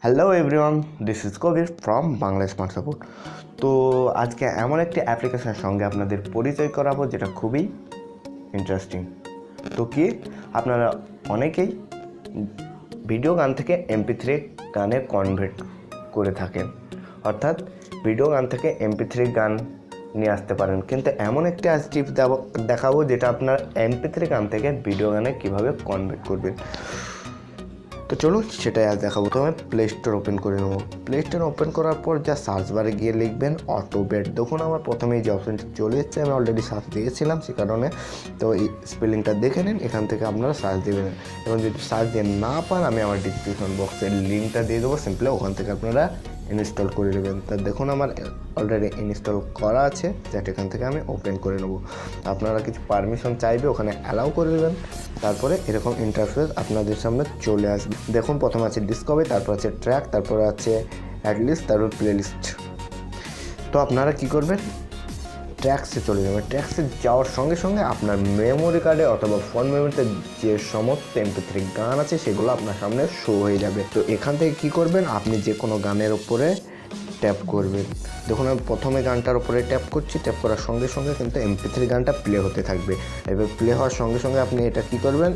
Hello everyone, this is Kabir from Bangla smart support. তো আজকে এমন একটি অ্যাপ্লিকেশনের সঙ্গে আপনাদের পরিচয় করাবো যেটা খুবই ইন্টারেস্টিং। তো কি আপনারা অনেকেই ভিডিও গান থেকে MP3 গানে কনভার্ট করে থাকেন, অর্থাৎ ভিডিও গান থেকে MP3 গান নিয়ে আসতে পারেন, কিন্তু এমন একটি আজ টিপস দেখাবো যেটা আপনার MP3 গান থেকে ভিডিও গানে কীভাবে কনভার্ট করবেন। তো চলুন সেটাই আজ দেখাবো। তো আমি প্লে স্টোর ওপেন করে নেবো। প্লে স্টোর ওপেন করার পর যা সার্চ বারে গিয়ে লিখবেন অটোবেট। দেখুন আমার প্রথমেই যে অপশানটি চলে এসেছে, আমি অলরেডি সার্চ দিয়েছিলাম সে কারণে। তো এই স্পেলিংটা দেখে নিন, এখান থেকে আপনারা সার্চ দেবেন। এবং যদি সার্চ দিয়ে না পান, আমি আমার ডিসক্রিপশন বক্সের লিঙ্কটা দিয়ে দেবো, সিম্পলি ওখান থেকে আপনারা ইনস্টল করে নেবেন। তা দেখুন আমার অলরেডি ইনস্টল করা আছে, যেটা এখান থেকে আমি ওপেন করে নেবো। আপনারা কিছু পারমিশন চাইবে, ওখানে অ্যালাউ করে দেবেন। তারপরে এরকম ইন্টারফেস আপনাদের সামনে চলে আসবে। দেখুন প্রথমে আছে ডিসকভারি, তারপর আছে ট্র্যাক, তারপর আছে অ্যাডলিস্ট, তারপর প্লেলিস্ট। তো আপনারা কি করবেন, ট্র্যাক্সে চলে যাবেন। ট্র্যাক্সে যাওয়ার সঙ্গে সঙ্গে আপনার মেমোরি কার্ডে অথবা ফোন মেমোরিতে যে সমস্ত MP3 গান আছে সেগুলো আপনার সামনে শো হয়ে যাবে। তো এখান থেকে কি করবেন, আপনি যে কোনো গানের ওপরে ট্যাপ করবেন। দেখুন আমি প্রথমে গানটার উপরে ট্যাপ করছি, ট্যাপ করার সঙ্গে সঙ্গে কিন্তু MP3 গানটা প্লে হতে থাকবে। এবার প্লে হওয়ার সঙ্গে সঙ্গে আপনি এটা কি করবেন,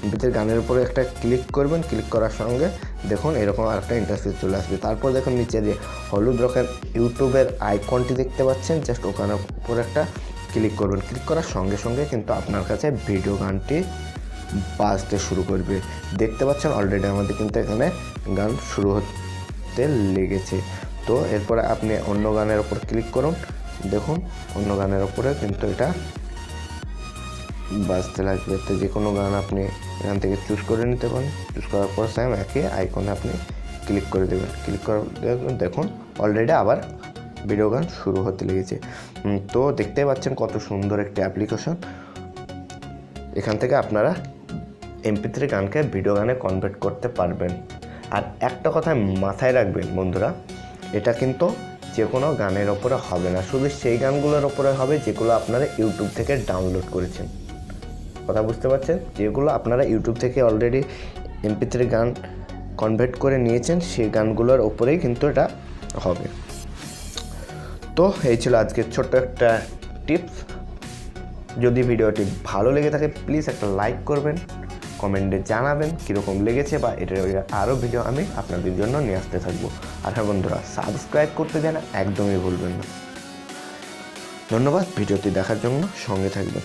MP3 গানের উপরে একটা ক্লিক করবেন। ক্লিক করার সঙ্গে দেখুন এরকম একটা ইন্টারফেস চলে আসবে। তারপর দেখুন নিচে যে হলুদ রকম ইউটিউবের আইকনটি দেখতে পাচ্ছেন, জাস্ট ওখানের উপরে একটা ক্লিক করবেন। ক্লিক করার সঙ্গে সঙ্গে কিন্তু আপনার কাছে ভিডিও গানটি বাজতে শুরু করবে। দেখতে পাচ্ছেন অলরেডি আমাদের কিন্তু এখানে গান শুরু হতে লেগেছে। তো এরপরে আপনি অন্য গানের ওপর ক্লিক করুন। দেখুন অন্য গানের ওপরে কিন্তু এটা বাজতে লাগবে। তো যে কোনো গান আপনি এখান থেকে চুজ করে নিতে পারেন। চুজ করার পর সেম একই আইকনে আপনি ক্লিক করে দেবেন। ক্লিক করে দেখুন অলরেডি আবার ভিডিও গান শুরু হতে লেগেছে। তো দেখতে পাচ্ছেন কত সুন্দর একটি অ্যাপ্লিকেশন। এখান থেকে আপনারা MP3 গানকে ভিডিও গানে কনভার্ট করতে পারবেন। আর একটা কথা মাথায় রাখবেন বন্ধুরা, এটা কিন্তু যে কোনো গানের ওপরে হবে না, শুধু সেই গানগুলোর ওপরে হবে যেগুলো আপনারা ইউটিউব থেকে ডাউনলোড করেছেন। কথা বুঝতে পারছেন? যেগুলো আপনারা ইউটিউব থেকে অলরেডি MP3 গান কনভার্ট করে নিয়েছেন, সেই গানগুলোর ওপরেই কিন্তু এটা হবে। তো এই ছিল আজকের ছোট্ট একটা টিপস। যদি ভিডিওটি ভালো লেগে থাকে প্লিজ একটা লাইক করবেন, কমেন্টে জানাবেন কীরকম লেগেছে, বা এটার আরও ভিডিও আমি আপনাদের জন্য নিয়ে আসতে থাকবো। আর হ্যাঁ বন্ধুরা, সাবস্ক্রাইব করতে যেন একদমই ভুলবেন না। ধন্যবাদ ভিডিওটি দেখার জন্য, সঙ্গে থাকবেন।